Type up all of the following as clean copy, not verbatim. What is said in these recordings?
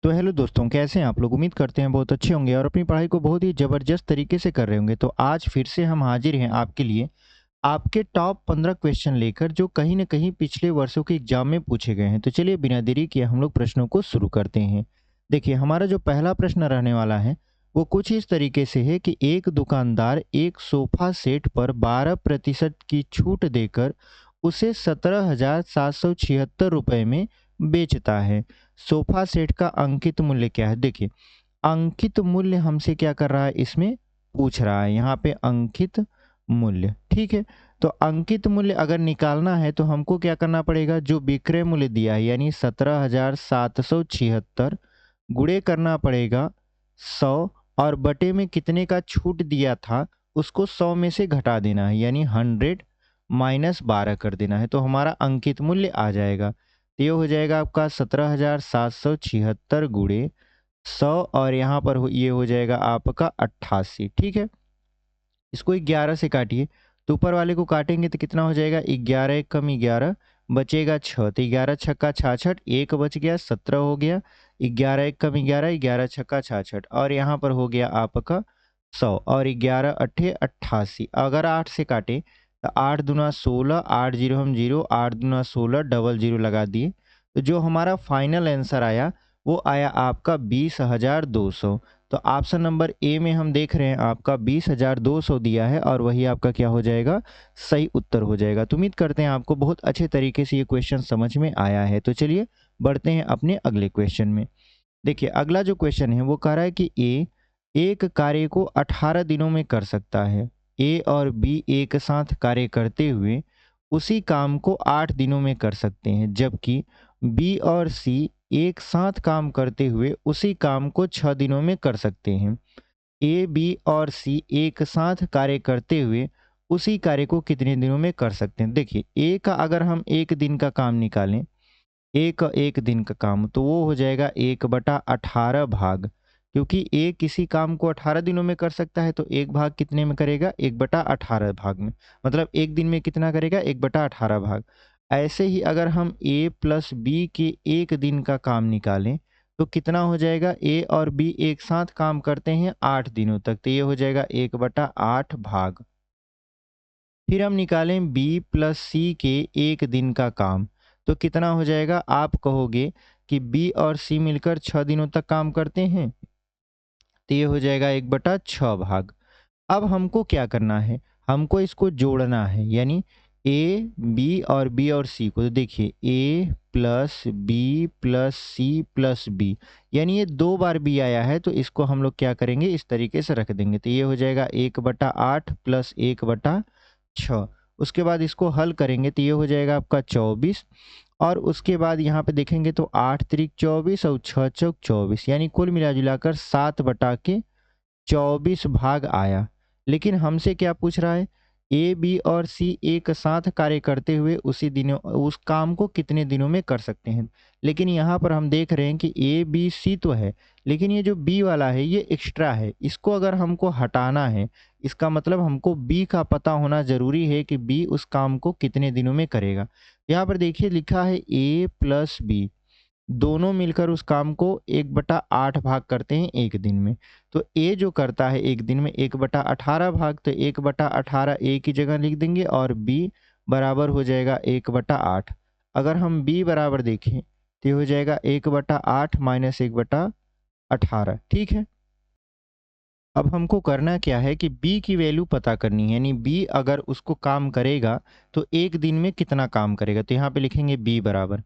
तो हेलो दोस्तों, कैसे हैं आप लोग? उम्मीद करते हैं बहुत अच्छे होंगे और अपनी पढ़ाई को बहुत ही ज़बरदस्त तरीके से कर रहे होंगे। तो आज फिर से हम हाजिर हैं आपके लिए, आपके टॉप 15 क्वेश्चन लेकर जो कहीं न कहीं पिछले वर्षों के एग्ज़ाम में पूछे गए हैं। तो चलिए बिना देरी किए हम लोग प्रश्नों को शुरू करते हैं। देखिए, हमारा जो पहला प्रश्न रहने वाला है, वो कुछ इस तरीके से है कि एक दुकानदार एक सोफ़ा सेट पर 12% की छूट देकर उसे 17,776 रुपए में बेचता है। सोफ़ा सेट का अंकित मूल्य क्या है? देखिए, अंकित मूल्य हमसे क्या कर रहा है, इसमें पूछ रहा है, यहाँ पे अंकित मूल्य, ठीक है। तो अंकित मूल्य अगर निकालना है तो हमको क्या करना पड़ेगा, जो विक्रय मूल्य दिया है यानी 17,776 गुणे करना पड़ेगा 100 और बटे में कितने का छूट दिया था उसको 100 में से घटा देना है यानी 100 माइनस 12 कर देना है, तो हमारा अंकित मूल्य आ जाएगा। तो ये हो जाएगा आपका 17,776 गुणे 100 और यहाँ पर ये हो जाएगा आपका 88, ठीक है। इसको 11 से काटिए, तो ऊपर वाले को काटेंगे तो कितना हो जाएगा, 11 एक कम 11 बचेगा 6, तो 11 छक्का 66, एक बच गया 17 हो गया, 11 एक कम 11, 11 छक्का 66 और यहाँ पर हो गया आपका 100 और 11 अट्ठे 88। अगर 8 से काटे तो 8 दूना 16, 8 जीरो हम जीरो, 8 दूना 16 डबल जीरो लगा दिए, तो जो हमारा फाइनल आंसर आया वो आया आपका 20,200। तो ऑप्शन नंबर ए में हम देख रहे हैं आपका 20,200 दिया है और वही आपका क्या हो जाएगा, सही उत्तर हो जाएगा। तो उम्मीद करते हैं आपको बहुत अच्छे तरीके से ये क्वेश्चन समझ में आया है। तो चलिए बढ़ते हैं अपने अगले क्वेश्चन में। देखिए, अगला जो क्वेश्चन है वो कह रहा है कि ए एक कार्य को 18 दिनों में कर सकता है। ए और बी एक साथ कार्य करते हुए उसी काम को 8 दिनों में कर सकते हैं, जबकि बी और सी एक साथ काम करते हुए उसी काम को 6 दिनों में कर सकते हैं। ए, बी और सी एक साथ कार्य करते हुए उसी कार्य को कितने दिनों में कर सकते हैं? देखिए, ए का अगर हम एक दिन का काम निकालें, एक दिन का काम तो वो हो जाएगा 1/18 भाग, क्योंकि ए किसी काम को 18 दिनों में कर सकता है तो एक भाग कितने में करेगा, 1/18 भाग में, मतलब एक दिन में कितना करेगा, 1/18 भाग। ऐसे ही अगर हम ए प्लस बी के एक दिन का काम निकालें तो कितना हो जाएगा, ए और बी एक साथ काम करते हैं 8 दिनों तक, तो ये हो जाएगा 1/8 भाग। फिर हम निकालें बी प्लस सी के एक दिन का काम, तो कितना हो जाएगा, आप कहोगे कि बी और सी मिलकर 6 दिनों तक काम करते हैं, तो ये हो जाएगा 1/6 भाग। अब हमको क्या करना है, हमको इसको जोड़ना है, यानी ए बी और बी और सी को, तो देखिए ए प्लस सी प्लस बी, यानी ये 2 बार बी आया है तो इसको हम लोग क्या करेंगे, इस तरीके से रख देंगे, तो ये हो जाएगा 1/8 प्लस 1/6। उसके बाद इसको हल करेंगे तो ये हो जाएगा आपका 24 और उसके बाद यहाँ पे देखेंगे तो 8 त्रिक 24 और 6 चौक 24, यानी कुल मिला जुलाकर 7/24 भाग आया। लेकिन हमसे क्या पूछ रहा है, ए बी और सी एक साथ कार्य करते हुए उसी दिनों उस काम को कितने दिनों में कर सकते हैं। लेकिन यहाँ पर हम देख रहे हैं कि ए बी सी तो है, लेकिन ये जो बी वाला है ये एक्स्ट्रा है, इसको अगर हमको हटाना है, इसका मतलब हमको बी का पता होना जरूरी है कि बी उस काम को कितने दिनों में करेगा। यहाँ पर देखिए लिखा है ए प्लस बी, दोनों मिलकर उस काम को 1/8 भाग करते हैं एक दिन में। तो ए जो करता है एक दिन में 1/18 भाग, तो 1/18 ए की जगह लिख देंगे और बी बराबर हो जाएगा 1/8। अगर हम बी बराबर देखें तो ये हो जाएगा 1/8 माइनस 1/18, ठीक है। अब हमको करना क्या है कि बी की वैल्यू पता करनी है, यानी बी अगर उसको काम करेगा तो एक दिन में कितना काम करेगा, तो यहाँ पे लिखेंगे बी बराबर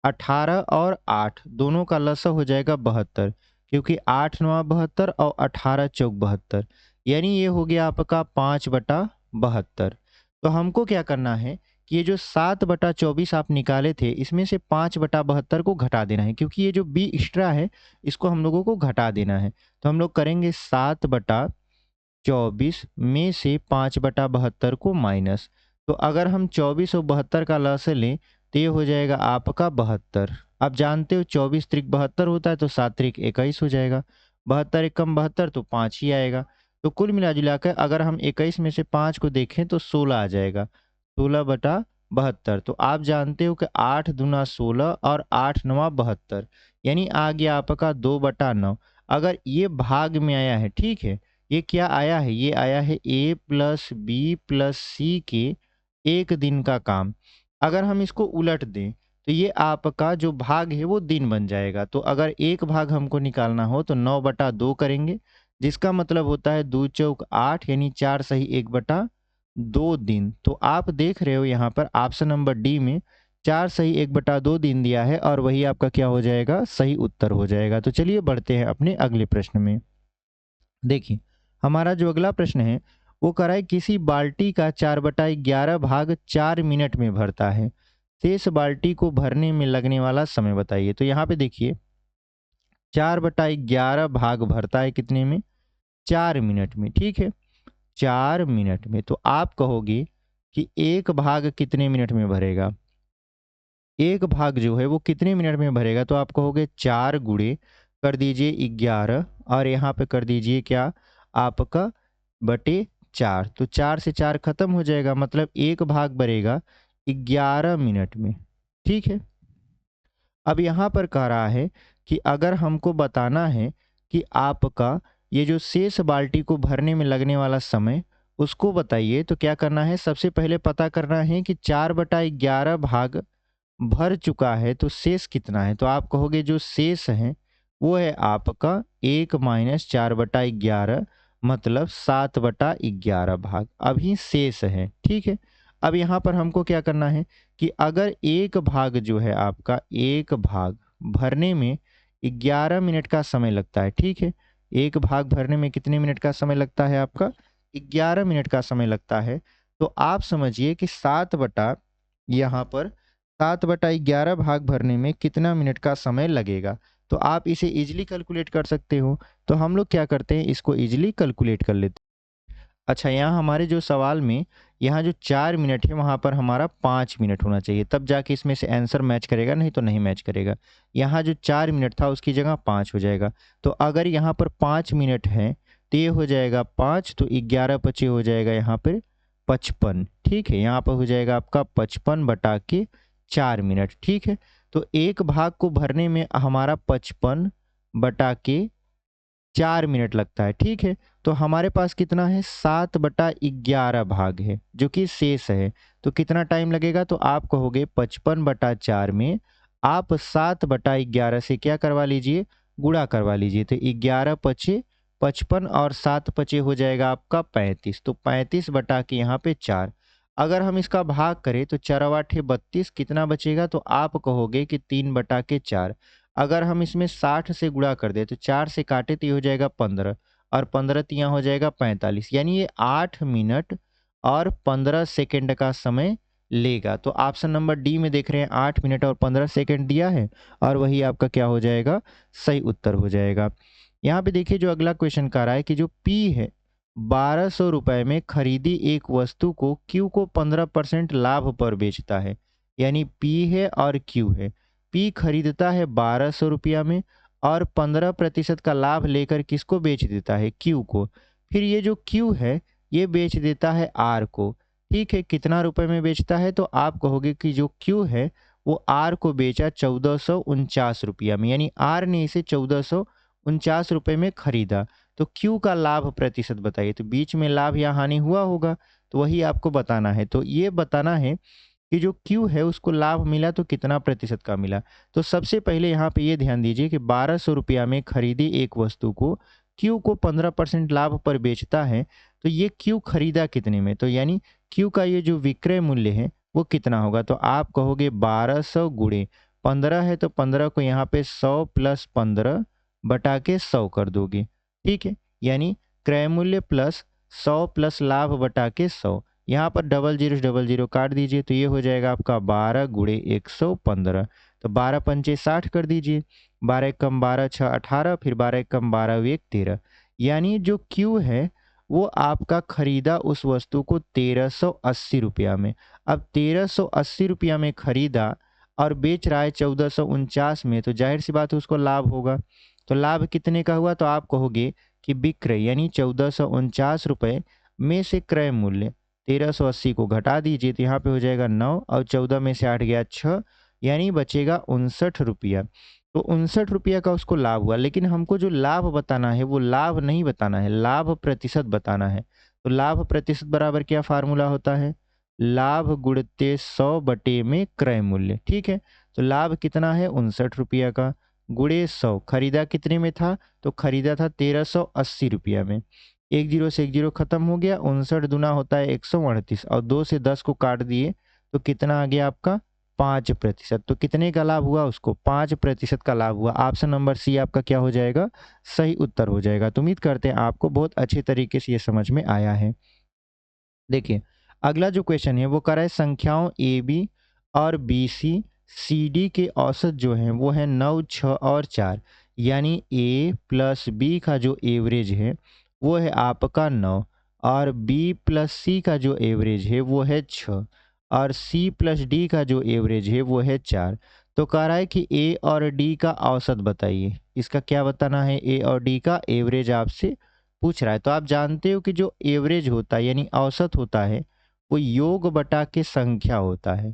18 और 8 दोनों का लसा हो जाएगा 72, क्योंकि 8 9 72 और 18 चौक 72, यानी ये हो गया आपका 5/72। तो हमको क्या करना है कि ये जो 7/24 आप निकाले थे इसमें से 5/72 को घटा देना है, क्योंकि ये जो बी एक्स्ट्रा है इसको हम लोगों को घटा देना है। तो हम लोग करेंगे 7/24 में से 5/72 को माइनस, तो अगर हम 24 और 72 का लसागु लें तो ये हो जाएगा आपका 72। आप जानते हो 24 त्रिक 72 होता है तो 7 त्रिक 21 हो जाएगा, 72 एक कम 72 तो 5 ही आएगा। तो कुल मिला जुला कर अगर हम 21 में से 5 को देखें तो 16 आ जाएगा, 16/72। तो आप जानते हो कि 8 दूना 16 और 8 नवा 72, यानी आ गया आपका 2/9। अगर ये भाग में आया है, ठीक है, ये क्या आया है, ये आया है a प्लस बी प्लस सी के एक दिन का काम। अगर हम इसको उलट दें तो ये आपका जो भाग है वो दिन बन जाएगा। तो अगर एक भाग हमको निकालना हो तो 9/2 करेंगे, जिसका मतलब होता है 2 चौक 8 यानी 4 सही 1/2 दिन। तो आप देख रहे हो यहाँ पर ऑप्शन नंबर डी में 4 सही 1/2 दिन दिया है और वही आपका क्या हो जाएगा, सही उत्तर हो जाएगा। तो चलिए बढ़ते हैं अपने अगले प्रश्न में। देखिए, हमारा जो अगला प्रश्न है वो कह रहा है किसी बाल्टी का 4/11 भाग 4 मिनट में भरता है, शेष बाल्टी को भरने में लगने वाला समय बताइए। तो यहाँ पे देखिए 4/11 भाग भरता है कितने में, 4 मिनट में, ठीक है, 4 मिनट में। तो आप कहोगे कि एक भाग कितने मिनट में भरेगा, एक भाग जो है वो कितने मिनट में भरेगा, तो आप कहोगे 4 गुणे कर दीजिए 11 और यहाँ पे कर दीजिए क्या आपका बटे 4। तो 4 से 4 खत्म हो जाएगा, मतलब एक भाग भरेगा 11 मिनट में, ठीक है। अब यहाँ पर कह रहा है कि अगर हमको बताना है कि आपका ये जो शेष बाल्टी को भरने में लगने वाला समय उसको बताइए, तो क्या करना है, सबसे पहले पता करना है कि 4/11 भाग भर चुका है तो शेष कितना है। तो आप कहोगे जो शेष है वो है आपका 1 माइनस 4/11, मतलब 7/11 भाग अभी शेष है, ठीक है। अब यहाँ पर हमको क्या करना है कि अगर एक भाग जो है आपका, एक भाग भरने में 11 मिनट का समय लगता है, ठीक है, एक भाग भरने में कितने मिनट का समय लगता है आपका, 11 मिनट का समय लगता है। तो आप समझिए कि यहाँ पर 7/11 भाग भरने में कितना मिनट का समय लगेगा। तो आप इसे इजीली कैलकुलेट कर सकते हो। तो हम लोग क्या करते हैं, इसको इजीली कैलकुलेट कर लेते हैं। अच्छा, यहाँ हमारे जो सवाल में यहाँ जो 4 मिनट है वहाँ पर हमारा 5 मिनट होना चाहिए, तब जाके इसमें से आंसर मैच करेगा, नहीं तो नहीं मैच करेगा। यहाँ जो 4 मिनट था उसकी जगह 5 हो जाएगा। तो अगर यहाँ पर 5 मिनट है तो ये हो जाएगा 5, तो 11 पचे हो जाएगा यहाँ पर 55, ठीक है। यहाँ पर हो जाएगा आपका 55/4 मिनट, ठीक है। तो एक भाग को भरने में हमारा 55/4 मिनट लगता है, ठीक है। तो हमारे पास कितना है, 7/11 भाग है जो कि शेष है। तो कितना टाइम लगेगा, तो आप कहोगे 55/4 में आप 7/11 से क्या करवा लीजिए, गुणा करवा लीजिए। तो 11 पचे 55 और 7 पचे हो जाएगा आपका 35। तो 35 बटा के यहाँ पे 4। अगर हम इसका भाग करें तो 4 32, कितना बचेगा, तो आप कहोगे कि 3/4। अगर हम इसमें 60 से गुणा कर दे तो 4 से काटे तो ये हो जाएगा 15 और 15 तिया हो जाएगा 45, यानी ये 8 मिनट और 15 सेकंड का समय लेगा। तो ऑप्शन नंबर डी में देख रहे हैं 8 मिनट और 15 सेकंड दिया है और वही आपका क्या हो जाएगा, सही उत्तर हो जाएगा। यहाँ पे देखिए जो अगला क्वेश्चन कह रहा है कि जो पी है 1200 रुपए में खरीदी एक वस्तु को क्यू को 15% लाभ पर बेचता है, यानी पी है और क्यू है। पी खरीदता है 1200 रुपया में और 15% का लाभ लेकर किसको बेच देता है, क्यू को। फिर ये जो क्यू है ये बेच देता है आर को, ठीक है। कितना रुपए में बेचता है, तो आप कहोगे कि जो क्यू है वो आर को बेचा 1449 रुपया में, यानी आर ने इसे 1449 रुपये में खरीदा। तो क्यू का लाभ प्रतिशत बताइए। तो बीच में लाभ या हानि हुआ होगा तो वही आपको बताना है। तो ये बताना है कि जो क्यू है उसको लाभ मिला तो कितना प्रतिशत का मिला। तो सबसे पहले यहाँ पे ये ध्यान दीजिए कि 1200 रुपया में खरीदी एक वस्तु को क्यू को 15% लाभ पर बेचता है, तो ये क्यू खरीदा कितने में, तो यानी क्यू का ये जो विक्रय मूल्य है वो कितना होगा। तो आप कहोगे 1200 गुणे 15 है तो 15 को यहाँ पे 100 प्लस 15 बटा के 100 कर दोगे, ठीक है। यानी क्रय मूल्य प्लस 100 प्लस लाभ बटा के 100। यहाँ पर डबल जीरो काट दीजिए तो ये हो जाएगा आपका 12 गुणे 115। तो 12 पंचे 60 कर दीजिए, 12 कम 12 6 18, फिर 12 कम 12 1 13। यानी जो क्यू है वो आपका खरीदा उस वस्तु को 1380 रुपया में। अब 1380 रुपया में खरीदा और बेच रहा है 1449 में, तो जाहिर सी बात है उसको लाभ होगा। तो लाभ कितने का हुआ, तो आप कहोगे कि विक्रय यानी 1449 रुपये में से क्रय मूल्य 1380 को घटा दीजिए तो यहाँ पे हो जाएगा 9 और 14 में से 8 गया 6, यानी बचेगा 59 रुपया। तो 59 रुपया का उसको लाभ हुआ, लेकिन हमको जो लाभ बताना है वो लाभ नहीं बताना है, लाभ प्रतिशत बताना है। तो लाभ प्रतिशत बराबर क्या फार्मूला होता है? लाभ गुणित 100 बटे में क्रय मूल्य। ठीक है, तो लाभ कितना है? 59 रुपया का, गुणे 100। खरीदा कितने में था? तो खरीदा था 1380 रुपया में। एक जीरो से एक जीरो खत्म हो गया, 59 दुना होता है 138 और 2 से 10 को काट दिए तो कितना आ गया आपका? 5%। तो कितने का लाभ हुआ? उसको 5% का लाभ हुआ। ऑप्शन नंबर सी आपका क्या हो जाएगा? सही उत्तर हो जाएगा। तो उम्मीद करते हैं आपको बहुत अच्छे तरीके से ये समझ में आया है। देखिए, अगला जो क्वेश्चन है वो कर रहा है संख्याओं ए बी और बी सी सी डी के औसत जो है वो है 9, 6 और 4। यानी ए प्लस बी का जो एवरेज है वो है आपका 9 और बी प्लस सी का जो एवरेज है वो है 6 और सी प्लस डी का जो एवरेज है वो है 4। तो कह रहा है कि ए और डी का औसत बताइए। इसका क्या बताना है? ए और डी का एवरेज आपसे पूछ रहा है। तो आप जानते हो कि जो एवरेज होता है यानी औसत होता है वो योग बटा के संख्या होता है।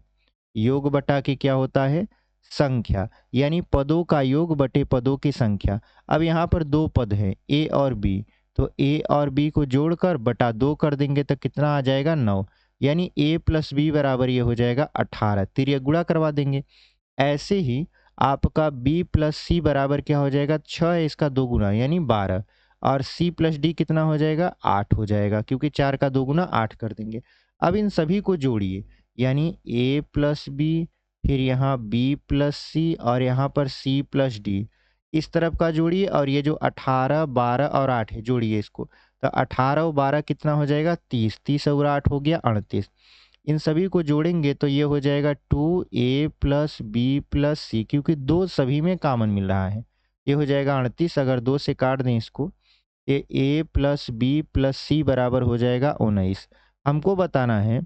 योग बटा के क्या होता है? संख्या, यानी पदों का योग बटे पदों की संख्या। अब यहाँ पर दो पद हैं ए और बी, तो ए और बी को जोड़कर बटा 2 कर देंगे तो कितना आ जाएगा? 9। यानी ए प्लस बी बराबर ये हो जाएगा 18। तिर्यक गुणा करवा देंगे। ऐसे ही आपका b प्लस सी बराबर क्या हो जाएगा? 6 है इसका 2 गुना यानी 12 और c प्लस डी कितना हो जाएगा? 8 हो जाएगा, क्योंकि 4 का 2 गुना 8 कर देंगे। अब इन सभी को जोड़िए, यानी a प्लस बी, फिर यहाँ b प्लस सी और यहाँ पर c प्लस डी। इस तरफ का जोड़िए और ये जो 18, 12 और 8 है जोड़िए इसको। तो 18 और 12 कितना हो जाएगा? 30। 30 और 8 हो गया 38। इन सभी को जोड़ेंगे तो ये हो जाएगा 2a प्लस बी प्लस सी, क्योंकि 2 सभी में कॉमन मिल रहा है। ये हो जाएगा 38। अगर 2 से काट दें इसको, ये a प्लस बी प्लस सी बराबर हो जाएगा 19। हमको बताना है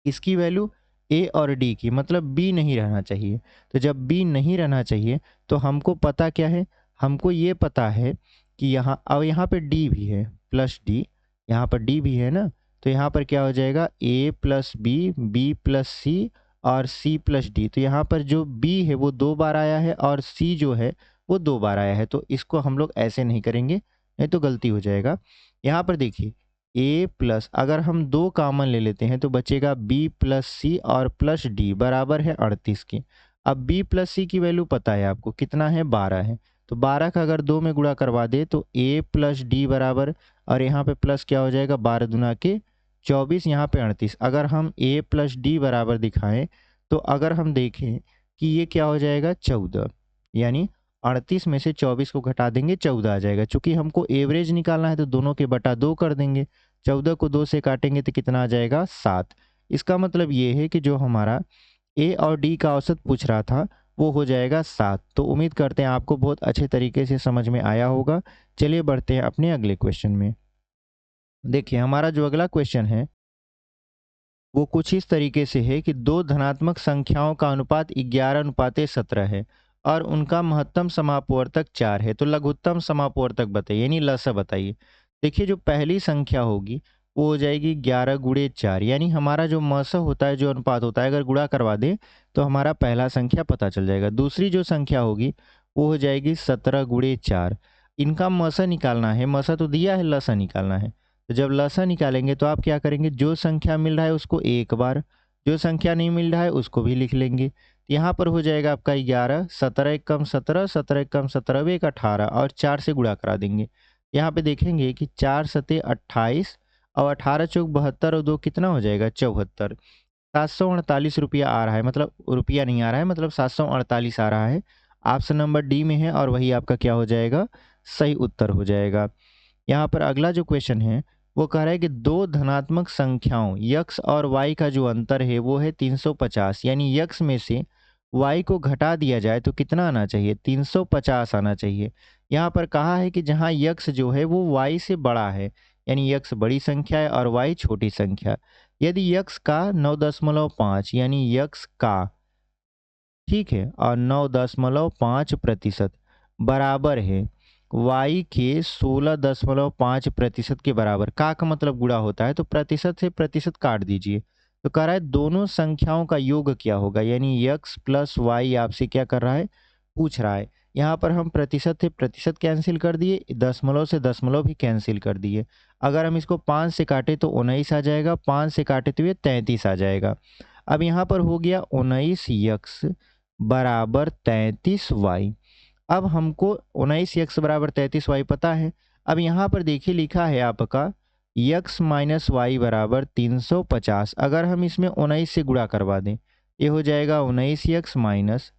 इसकी वैल्यू ए और डी की, मतलब बी नहीं रहना चाहिए। तो जब बी नहीं रहना चाहिए तो हमको पता क्या है? हमको ये पता है कि यहाँ, अब यहाँ पे डी भी है प्लस डी, यहाँ पर डी भी है ना, तो यहाँ पर क्या हो जाएगा? ए प्लस बी प्लस सी और सी प्लस डी। तो यहाँ पर जो बी है वो 2 बार आया है और सी जो है वो 2 बार आया है। तो इसको हम लोग ऐसे नहीं करेंगे, नहीं तो गलती हो जाएगा। यहाँ पर देखिए, ए प्लस, अगर हम 2 कॉमन ले लेते हैं तो बचेगा बी प्लस सी और प्लस डी बराबर है 38 के। अब बी प्लस सी की वैल्यू पता है आपको कितना है? 12 है। तो 12 का अगर 2 में गुणा करवा दे तो ए प्लस डी बराबर, और यहाँ पे प्लस क्या हो जाएगा? 12 दुना के 24, यहाँ पे 38। अगर हम ए प्लस डी बराबर दिखाएं तो अगर हम देखें कि ये क्या हो जाएगा? 14। यानी 38 में से 24 को घटा देंगे 14 आ जाएगा। चूंकि हमको एवरेज निकालना है तो दोनों के बटा 2 कर देंगे। 14 को 2 से काटेंगे तो कितना आ जाएगा? 7। इसका मतलब ये है कि जो हमारा ए और डी का औसत पूछ रहा था वो हो जाएगा 7। तो उम्मीद करते हैं आपको बहुत अच्छे तरीके से समझ में आया होगा। चलिए बढ़ते हैं अपने अगले क्वेश्चन में। देखिए, हमारा जो अगला क्वेश्चन है वो कुछ इस तरीके से है कि दो धनात्मक संख्याओं का अनुपात 11:17 है और उनका महत्तम समापवर्तक 4 है। तो लघुत्तम समापवर्तक बताइए, यानी लसा बताइए। देखिए, जो पहली संख्या होगी वो हो जाएगी 11 गुणे 4, यानी हमारा जो मस होता है, जो अनुपात होता है, अगर गुणा करवा दें तो हमारा पहला संख्या पता चल जाएगा। दूसरी जो संख्या होगी वो हो जाएगी 17 गुणे 4। इनका मसा निकालना है, मसा तो दिया है, लसा निकालना है। तो जब लसा निकालेंगे तो आप क्या करेंगे? जो संख्या मिल रहा है उसको एक बार, जो संख्या नहीं मिल रहा है उसको भी लिख लेंगे। यहाँ पर हो जाएगा आपका 11, 17 एक कम 17, 17 एक कम 17, एक 18 और 4 से गुणा करा देंगे। यहाँ पे देखेंगे कि 4 सते 28 और 18 चौक 72 और 2 कितना हो जाएगा? 74। 748 रुपया आ रहा है, मतलब रुपया नहीं आ रहा है, मतलब 748 आ रहा है। ऑप्शन नंबर डी में है और वही आपका क्या हो जाएगा? सही उत्तर हो जाएगा। यहाँ पर अगला जो क्वेश्चन है वो कह रहा है कि दो धनात्मक संख्याओं यक्स और वाई का जो अंतर है वो है 350, यानी यक्स में से वाई को घटा दिया जाए तो कितना आना चाहिए? 350 आना चाहिए। यहाँ पर कहा है कि जहाँ यक्स जो है वो वाई से बड़ा है, यानी यक्स बड़ी संख्या है और वाई छोटी संख्या। यदि यक्स का 9.5 यानी यक्स का, ठीक है, और 9.5% बराबर है y के 16.5% के बराबर। का मतलब गुणा होता है तो प्रतिशत से प्रतिशत काट दीजिए। तो कह रहा है दोनों संख्याओं का योग क्या होगा, यानी x प्लस वाई आपसे क्या कर रहा है? पूछ रहा है। यहाँ पर हम प्रतिशत थे, प्रतिशत कैंसिल कर दिए, दशमलव से दशमलव भी कैंसिल कर दिए। अगर हम इसको 5 से काटें तो 19 आ जाएगा, 5 से काटे तो ये 33 आ जाएगा। अब यहाँ पर हो गया 19x बराबर 33y। अब हमको 19x बराबर 33y पता है। अब यहाँ पर देखिए लिखा है आपका x माइनस वाई बराबर 350। अगर हम इसमें 19 से गुणा करवा दें, ये हो जाएगा 19x माइनस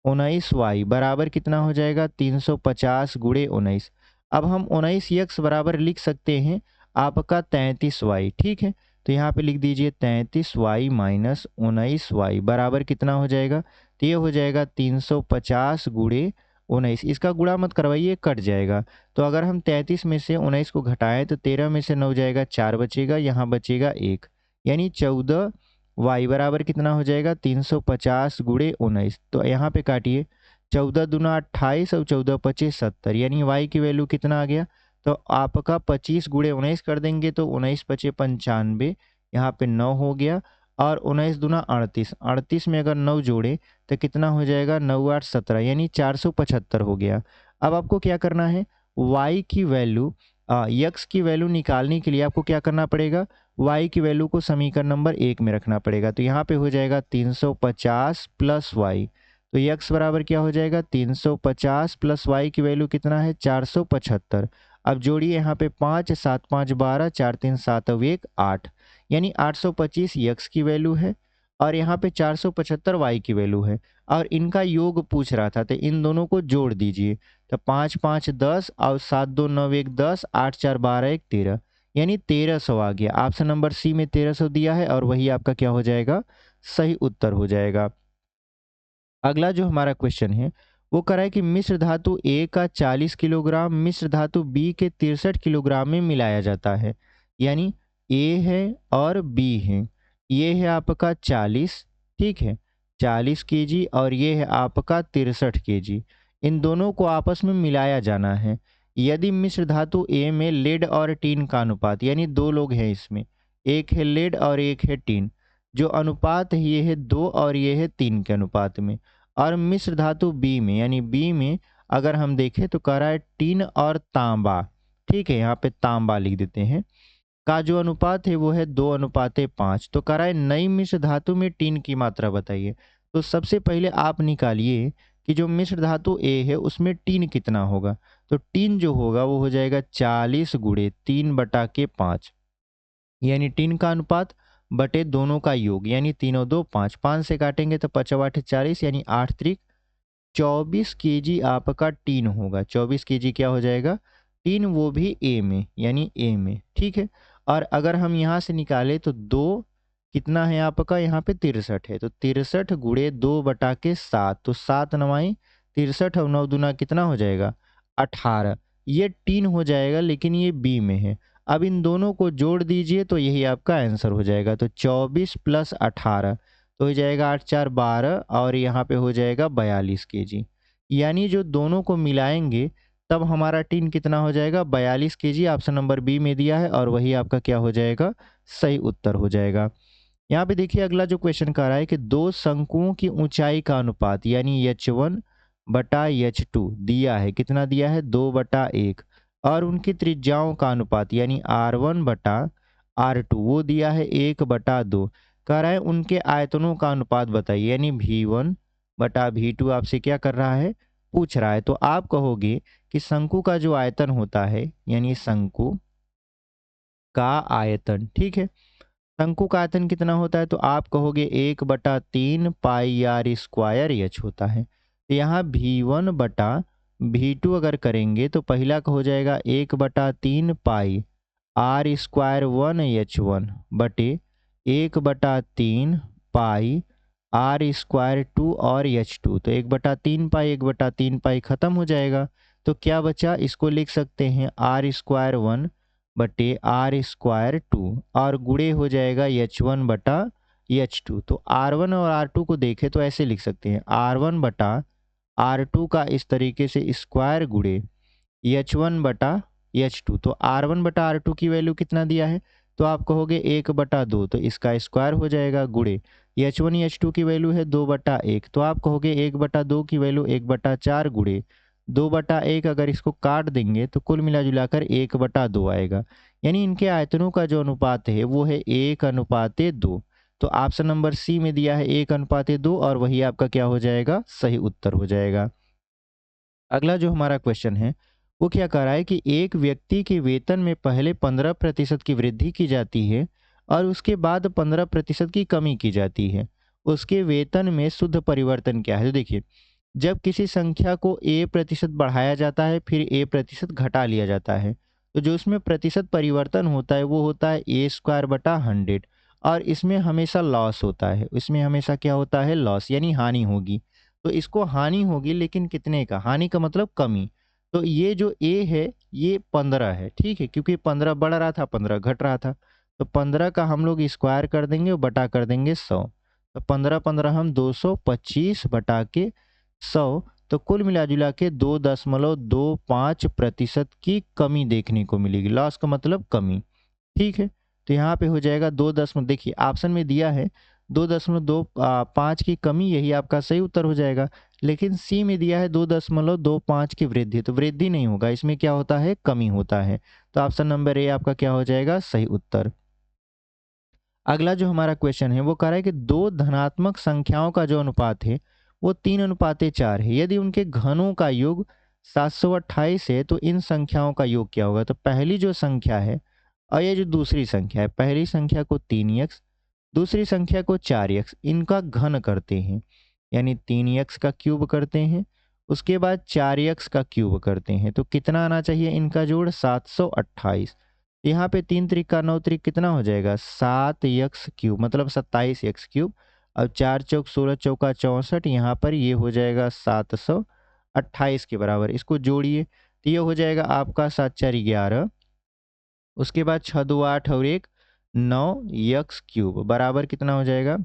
19y बराबर कितना हो जाएगा 350 गुणे 19। अब हम 19x बराबर लिख सकते हैं आपका 33y। ठीक है, तो यहाँ पे लिख दीजिए 33y माइनस 19y बराबर कितना हो जाएगा, तो ये हो जाएगा 350 गुणे 19। इसका गुणा मत करवाइए, कट जाएगा। तो अगर हम 33 में से 19 को घटाएं तो 13 में से 9 जाएगा, 4 बचेगा, यहाँ बचेगा 1, यानी 14 y बराबर कितना हो जाएगा 350 गुणे 19। तो यहाँ पे काटिए, 14 दूना 28 और 14 पच्चीस 70, यानी y की वैल्यू कितना आ गया, तो आपका 25 गुणे 19 कर देंगे तो 19 पचे 95, यहाँ पे 9 हो गया। और 19 दूना 38, 38 में अगर 9 जोड़े तो कितना हो जाएगा 9 8 17, यानी 475 हो गया। अब आपको क्या करना है, y की वैल्यू x की वैल्यू निकालने के लिए आपको क्या करना पड़ेगा, y की वैल्यू को समीकरण नंबर 1 में रखना पड़ेगा। तो यहाँ पे हो जाएगा 350 प्लस y, तो x बराबर क्या हो जाएगा 350 प्लस y की वैल्यू कितना है 475। अब जोड़िए यहाँ पे 5 7 5 12, 4 3 7 और 1 8, यानी 825 x की वैल्यू है और यहाँ पे 475 y की वैल्यू है। और इनका योग पूछ रहा था, तो इन दोनों को जोड़ दीजिए। तो 5 5 10 और 7 2 9 1 10, 8 4 12 1 13, यानी 1300 आ गया। ऑप्शन नंबर सी में 1300 दिया है और वही आपका क्या हो जाएगा, सही उत्तर हो जाएगा। अगला जो हमारा क्वेश्चन है वो कह रहा है कि मिश्र धातु ए का 40 किलोग्राम मिश्र धातु बी के 63 किलोग्राम में मिलाया जाता है। यानी ए है और बी है, ये है आपका 40, ठीक है, 40 केजी, और ये है आपका 63 केजी। इन दोनों को आपस में मिलाया जाना है। यदि मिश्र धातु ए में लेड और टीन का अनुपात, यानी दो लोग हैं इसमें, एक है लेड और एक है टीन, जो अनुपात है ये है 2 और ये है 3 के अनुपात में। और मिश्र धातु बी में, यानी बी में अगर हम देखें तो कह रहा है टीन और तांबा, ठीक है, यहाँ पे तांबा लिख देते हैं, का जो अनुपात है वो है 2:5। तो कह रहा है नई मिश्र धातु में टीन की मात्रा बताइए। तो सबसे पहले आप निकालिए कि जो मिश्र धातु ए है उसमें टीन कितना होगा। तो टीन जो होगा वो हो जाएगा 40 गुणे 3/5, यानी टीन का अनुपात बटे दोनों का योग, यानी 3 और 2 5, 5 से काटेंगे तो 5 8 40, यानी 8 त्रिक 24 केजी आपका टीन होगा। 24 केजी क्या हो जाएगा, टीन, वो भी ए में, यानी ए में, ठीक है। और अगर हम यहाँ से निकालें तो 2 कितना है आपका, यहाँ पे 63 है, तो 63 गुणे 2/7, तो 7 9 63 और 9 दूना कितना हो जाएगा 18, ये टीन हो जाएगा, लेकिन ये बी में है। अब इन दोनों को जोड़ दीजिए तो यही आपका आंसर हो जाएगा। तो 24 प्लस 18 तो हो जाएगा 8 4 12, और यहाँ पे हो जाएगा 42 केजी। यानी जो दोनों को मिलाएंगे तब हमारा टीन कितना हो जाएगा 42 केजी। ऑप्शन नंबर बी में दिया है और वही आपका क्या हो जाएगा, सही उत्तर हो जाएगा। यहाँ पे देखिए अगला जो क्वेश्चन कर रहा है कि दो शंकुओं की ऊंचाई का अनुपात, यानी h1 बटा h2 दिया है, कितना दिया है 2/1, और उनकी त्रिज्याओं का अनुपात, यानी r1 बटा r2 वो दिया है 1/2। कह रहा है उनके आयतनों का अनुपात बताइए, यानी v1 बटा v2 आपसे क्या कर रहा है, पूछ रहा है। तो आप कहोगे कि शंकु का जो आयतन होता है, यानी शंकु का आयतन, ठीक है, शंकु का आयतन कितना होता है, तो आप कहोगे 1/3 पाई आर स्क्वायर एच होता है। तो यहाँ v1 बटा v2 अगर करेंगे तो पहला का हो जाएगा 1/3 पाई आर स्क्वायर 1h1 बटे 1/3 पाई आर स्क्वायर 2 और h2। तो 1/3 पाई 1/3 पाई खत्म हो जाएगा, तो क्या बचा, इसको लिख सकते हैं आर स्क्वायर 1 बटे आर स्क्वायर 2, और गुणे हो जाएगा h1 बटा h2। तो r1 और r2 को देखें तो ऐसे लिख सकते हैं r1 बटा r2 का इस तरीके से स्क्वायर गुणे h1 बटा h2। तो r1 बटा r2 की वैल्यू कितना दिया है, तो आप कहोगे 1/2, तो इसका स्क्वायर हो जाएगा गुणे H1 H2 की वैल्यू है 2/1, तो आप कहोगे 1/2 की वैल्यू 1/4 गुणे 2/1, अगर इसको काट देंगे तो कुल मिला जुलाकर 1/2 आएगा। यानी इनके आयतनों का जो अनुपात है वो है 1:2। तो ऑप्शन नंबर सी में दिया है 1:2 और वही आपका क्या हो जाएगा, सही उत्तर हो जाएगा। अगला जो हमारा क्वेश्चन है वो क्या कह रहा है कि एक व्यक्ति के वेतन में पहले 15% की वृद्धि की जाती है और उसके बाद 15% की कमी की जाती है। उसके वेतन में शुद्ध परिवर्तन क्या है? तो देखिए, जब किसी संख्या को a% बढ़ाया जाता है फिर a% घटा लिया जाता है, तो जो उसमें प्रतिशत परिवर्तन होता है वो होता है a² 100, और इसमें हमेशा लॉस होता है। इसमें हमेशा क्या होता है? लॉस, यानी हानि होगी। तो इसको हानि होगी, लेकिन कितने का? हानि का मतलब कमी। तो ये जो a है ये 15 है, ठीक है, क्योंकि 15 बढ़ रहा था 15 घट रहा था। तो 15 का हम लोग स्क्वायर कर देंगे और बटा कर देंगे 100। तो 15 हम 225 बटा के 100, तो कुल मिला जुला के 2.25% की कमी देखने को मिलेगी। लॉस का मतलब कमी, ठीक है। तो यहाँ पे हो जाएगा 2 देखिए ऑप्शन में दिया है 2.25 की कमी, यही आपका सही उत्तर हो जाएगा। लेकिन सी में दिया है 2.25 की वृद्धि, तो वृद्धि नहीं होगा, इसमें क्या होता है? कमी होता है। तो ऑप्शन नंबर ए आपका क्या हो जाएगा? सही उत्तर। अगला जो हमारा क्वेश्चन है वो कह रहा है कि दो धनात्मक संख्याओं का जो अनुपात है वो 3:4 है। यदि उनके घनों का योग 728 है तो इन संख्याओं का योग क्या होगा? तो पहली जो संख्या है और ये जो दूसरी संख्या है, पहली संख्या को 3x, दूसरी संख्या को 4x, इनका घन करते हैं, यानी 3x का क्यूब करते हैं, उसके बाद 4x का क्यूब करते हैं, तो कितना आना चाहिए इनका जोड़? 728। यहाँ पे 3 त्रिक 9 त्रिक कितना हो जाएगा? 7x क्यूब, मतलब 27x क्यूब। अब 4 चौक 16 चौका 64, यहाँ पर ये हो जाएगा 728 के बराबर। इसको जोड़िए तो ये हो जाएगा आपका 7 4 11, उसके बाद 6 2 8 और 1 9 x क्यूब बराबर कितना हो जाएगा?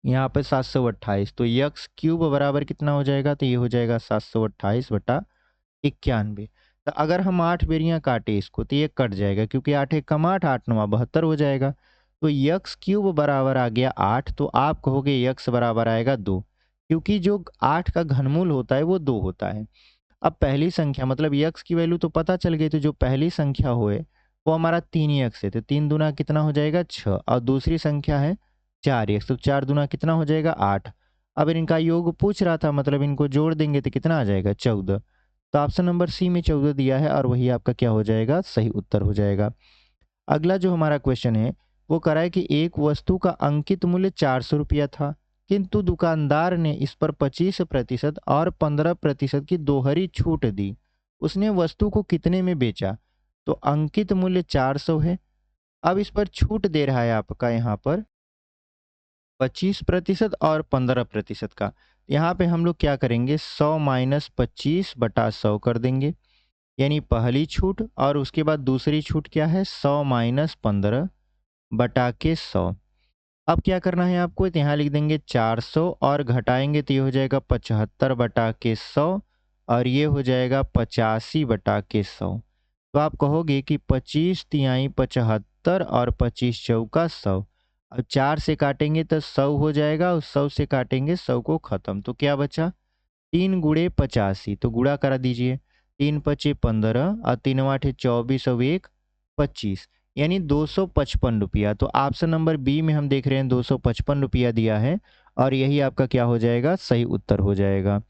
यहाँ पे 728। तो x क्यूब बराबर कितना हो जाएगा? तो ये हो जाएगा 728/91। तो अगर हम 8 बेरियां काटे इसको तो ये कट जाएगा, क्योंकि 8 एक कम 8, 8 9 72 हो जाएगा। तो x क्यूब बराबर आ गया 8, तो आप कहोगे x बराबर आएगा 2, क्योंकि जो 8 का घनमूल होता है वो 2 होता है। अब पहली संख्या मतलब x की वैल्यू तो पता चल गई, तो जो पहली संख्या होए वो हमारा 3x है, तो 3 दूना कितना हो जाएगा? 6, और दूसरी संख्या है 4x, तो 4 दूना कितना हो जाएगा? 8। अब इनका योग पूछ रहा था, मतलब इनको जोड़ देंगे तो कितना आ जाएगा? 14। तो ऑप्शन नंबर सी में 14 दिया है और वही आपका क्या हो जाएगा? सही उत्तर हो जाएगा। अगला जो हमारा क्वेश्चन है वो कह रहा है कि एक वस्तु का अंकित मूल्य 400 रुपया था, किंतु दुकानदार ने इस पर 25% और 15% की दोहरी छूट दी। उसने वस्तु को कितने में बेचा? तो अंकित मूल्य 400 है, अब इस पर छूट दे रहा है आपका यहाँ पर 25% और 15% का। यहाँ पे हम लोग क्या करेंगे? 100 माइनस 25/100 कर देंगे, यानी पहली छूट, और उसके बाद दूसरी छूट क्या है? 100 माइनस 15 बटा के 100। अब क्या करना है आपको? तो यहाँ लिख देंगे 400 और घटाएंगे तो ये हो जाएगा 75 बटा के 100, और ये हो जाएगा 85 बटा के 100। तो आप कहोगे कि 25 तिहाई 75 और 25 चौका 100। अब 4 से काटेंगे तो 100 हो जाएगा, और 100 से काटेंगे 100 को खत्म, तो क्या बचा? 3 गुणे 85, तो गुणा करा दीजिए। 3 पचे 15 और 3 आठे 24 और 1 25, यानी 255 रुपया। तो ऑप्शन नंबर बी में हम देख रहे हैं 255 रुपया दिया है, और यही आपका क्या हो जाएगा? सही उत्तर हो जाएगा।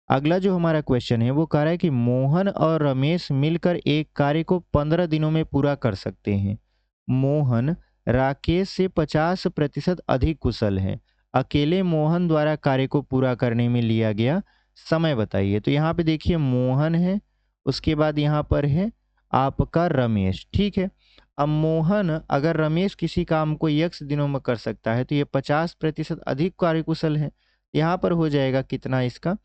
अगला जो हमारा क्वेश्चन है वो कह रहा है कि मोहन और रमेश मिलकर एक कार्य को 15 दिनों में पूरा कर सकते हैं। मोहन राकेश से 50% अधिक कुशल है। अकेले मोहन द्वारा कार्य को पूरा करने में लिया गया समय बताइए। तो यहाँ पे देखिए मोहन है, उसके बाद यहाँ पर है आपका रमेश, ठीक है। अब मोहन अगर रमेश किसी काम को x दिनों में कर सकता है तो ये 50% अधिक कार्यकुशल है। यहाँ पर हो जाएगा कितना इसका?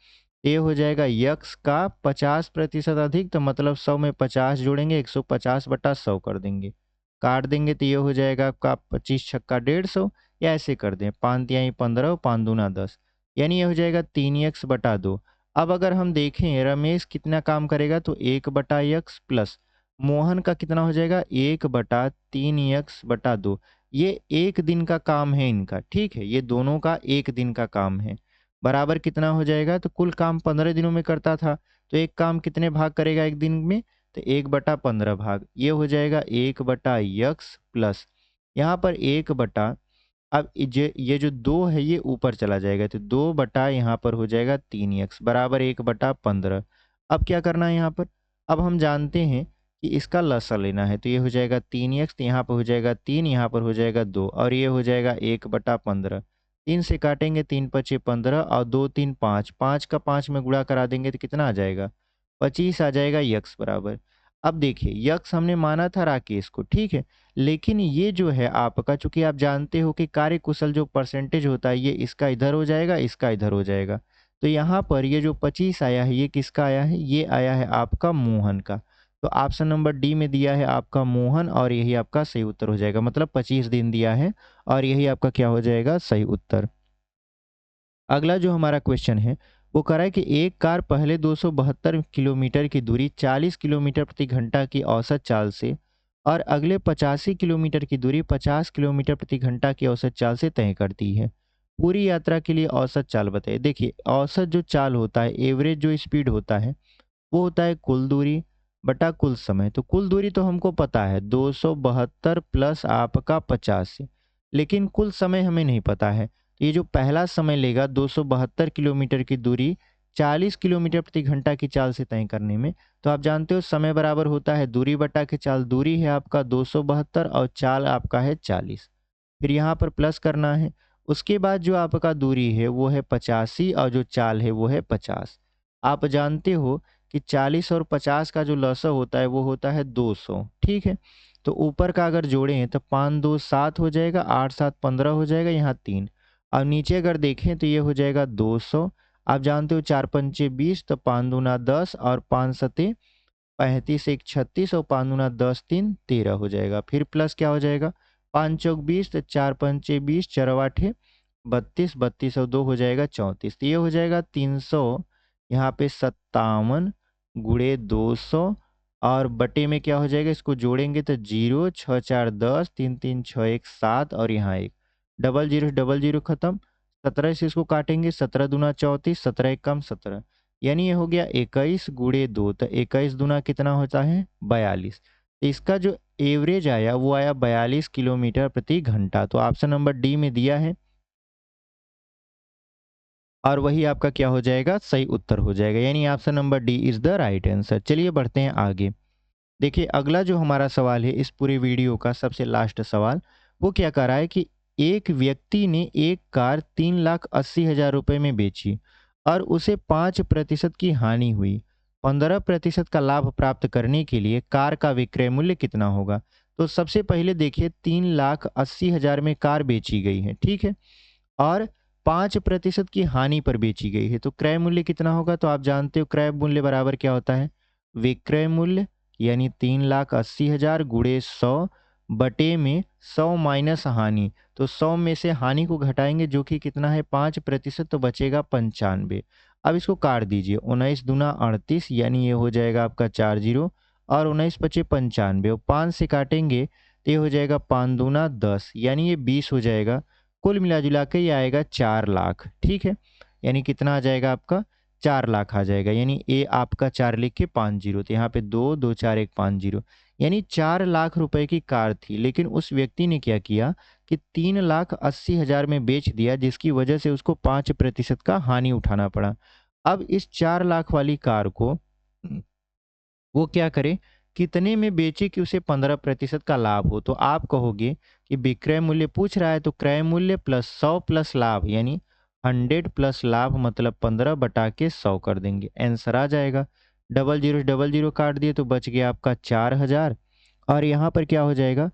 ये हो जाएगा यक्स का 50% अधिक, तो मतलब 100 में 50 जोड़ेंगे, 150/100 कर देंगे, काट देंगे तो ये हो जाएगा आपका 25 छक्का 150, या ऐसे कर दें 5 तिहाई 15 5 दूना 10, यानी ये हो जाएगा 3x/2। अब अगर हम देखें रमेश कितना काम करेगा तो 1/x प्लस मोहन का कितना हो जाएगा? 1/3x/2, ये एक दिन का काम है इनका, ठीक है, ये दोनों का एक दिन का काम है। बराबर कितना हो जाएगा, तो कुल काम 15 दिनों में करता था, तो एक काम कितने भाग करेगा एक दिन में, तो 1/15 भाग, ये हो जाएगा 1/x प्लस यहाँ पर 1 अब ये जो 2 है ये ऊपर चला जाएगा, तो 2 बटा यहाँ पर हो जाएगा 3x बराबर 1/15। अब क्या करना है यहाँ पर, अब हम जानते हैं कि इसका लसा लेना है, तो ये हो जाएगा 3x, तो यहाँ पर हो जाएगा 3, यहाँ पर हो जाएगा 2 और ये हो जाएगा 1/15। 3 से काटेंगे, 3 पचे 15 और 2 3 5, 5 का 5 में गुणा करा देंगे तो कितना आ जाएगा, 25 आ जाएगा यक्स बराबर। अब देखिए यक्स हमने माना था राकेश को, ठीक है, लेकिन ये जो है आपका, चूंकि आप जानते हो कि कार्यकुशल जो परसेंटेज होता है ये इसका इधर हो जाएगा, इसका इधर हो जाएगा, तो यहाँ पर ये जो 25 आया है ये किसका आया है, ये आया है आपका मोहन का। तो ऑप्शन नंबर डी में दिया है आपका मोहन और यही आपका सही उत्तर हो जाएगा, मतलब 25 दिन दिया है और यही आपका क्या हो जाएगा, सही उत्तर। अगला जो हमारा क्वेश्चन है वो कह रहा है कि एक कार पहले 272 किलोमीटर की दूरी 40 किलोमीटर प्रति घंटा की औसत चाल से और अगले 85 किलोमीटर की दूरी 50 किलोमीटर प्रति घंटा की औसत चाल से तय करती है। पूरी यात्रा के लिए औसत चाल बताइए। देखिए औसत जो चाल होता है, एवरेज जो स्पीड होता है वो होता है कुल दूरी बटा कुल समय। तो कुल दूरी तो हमको पता है 272 प्लस आपका 85, लेकिन कुल समय हमें नहीं पता है। तो ये जो पहला समय लेगा 272 किलोमीटर की दूरी 40 किलोमीटर प्रति घंटा की चाल से तय करने में, तो आप जानते हो समय बराबर होता है दूरी बटा के चाल। दूरी है आपका 272 और चाल आपका है 40, फिर यहाँ पर प्लस करना है। उसके बाद जो आपका दूरी है वो है 85 और जो चाल है वो है 50। आप जानते हो कि 40 और 50 का जो लसा होता है वो होता है 200, ठीक है। तो ऊपर का अगर जोड़ें तो 5 2 7 हो जाएगा, 8 7 15 हो जाएगा, यहाँ 3। और नीचे अगर देखें तो ये हो जाएगा 200। आप जानते हो 4 पंचे 20, तो 5 दूना 10 और 5 सते 35, 1 36 और 5 दूना 10 3 13 हो जाएगा। फिर प्लस क्या हो जाएगा, 5 चौक 20, तो 4 पंचे 20, 4 आठे 32, 32 और 2 हो जाएगा 34। तो ये हो जाएगा 300 यहाँ पे 57 गुणे 200 और बटे में क्या हो जाएगा, इसको जोड़ेंगे तो 0 6 4 10 3 3 6 1 7 और यहाँ 1 डबल जीरो खत्म। 17 से इसको काटेंगे, 17 दूना 34, 17 एक कम 17, यानी ये हो गया 21 गुणे 2। तो 21 दूना कितना होता है, 42। इसका जो एवरेज आया वो आया 42 किलोमीटर प्रति घंटा। तो ऑप्शन नंबर डी में दिया है और वही आपका क्या हो जाएगा, सही उत्तर हो जाएगा, यानी option number D is the right answer. चलिए बढ़ते हैं आगे। देखिए अगला जो हमारा सवाल है इस पूरे वीडियो का सबसे लास्ट सवाल, वो क्या कह रहा है कि एक व्यक्ति ने एक कार 3,80,000 रुपए में बेची और उसे 5% की हानि हुई। 15% का लाभ प्राप्त करने के लिए कार का विक्रय मूल्य कितना होगा। तो सबसे पहले देखिए 3,80,000 में कार बेची गई है, ठीक है, और 5% की हानि पर बेची गई है, तो क्रय मूल्य कितना होगा। तो आप जानते हो क्रय मूल्य बराबर क्या होता है, विक्रय मूल्य, यानी 3,80,000 गुणे 100 बटे में 100 माइनस हानि। तो 100 में से हानि को घटाएंगे जो कि कितना है 5%, तो बचेगा 95। अब इसको काट दीजिए, 19 दूना 38, यानी ये हो जाएगा आपका 4 जीरो और 19 पचे 95 और 5 से काटेंगे तो ये हो जाएगा 5 दूना 10, यानी ये 20 हो जाएगा। कुल मिला जुला के ये आएगा 4 लाख, ठीक है, यानी कितना आ जाएगा आपका 4 लाख आ जाएगा, यानी ए आपका 4 लिख के 5 जीरो, तो यहाँ पे 2 2 4 1 5 जीरो, यानी 4 लाख रुपए की कार थी, लेकिन उस व्यक्ति ने क्या किया कि 3,80,000 में बेच दिया, जिसकी वजह से उसको 5% का हानि उठाना पड़ा। अब इस 4 लाख वाली कार को वो क्या करे, कितने में बेचे कि उसे 15% का लाभ हो। तो आप कहोगे कि विक्रय मूल्य पूछ रहा है तो क्रय मूल्य प्लस 100 प्लस लाभ, यानी 100 प्लस लाभ मतलब 15 बटा के 100 कर देंगे, आंसर आ जाएगा। डबल जीरो काट दिए तो बच गया आपका 4,000 और यहाँ पर क्या हो जाएगा,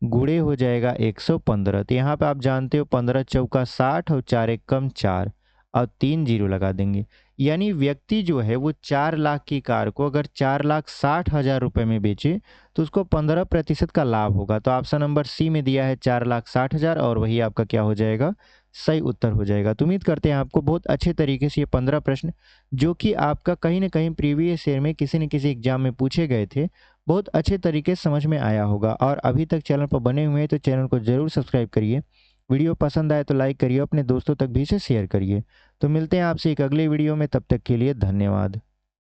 गुणे हो जाएगा 115। तो यहाँ पे आप जानते हो 15 चौका 60 और 4 एक कम 4 और 3 जीरो लगा देंगे, यानी व्यक्ति जो है वो 4 लाख की कार को अगर 4,60,000 रुपए में बेचे तो उसको 15% का लाभ होगा। तो ऑप्शन नंबर सी में दिया है 4,60,000 और वही आपका क्या हो जाएगा, सही उत्तर हो जाएगा। तो उम्मीद करते हैं आपको बहुत अच्छे तरीके से ये 15 प्रश्न जो कि आपका कहीं ना कहीं प्रीवियस ईयर में किसी न किसी एग्जाम में पूछे गए थे बहुत अच्छे तरीके से समझ में आया होगा। और अभी तक चैनल पर बने हुए हैं तो चैनल को ज़रूर सब्सक्राइब करिए। वीडियो पसंद आए तो लाइक करिए, अपने दोस्तों तक भी इसे शेयर करिए। तो मिलते हैं आपसे एक अगले वीडियो में, तब तक के लिए धन्यवाद।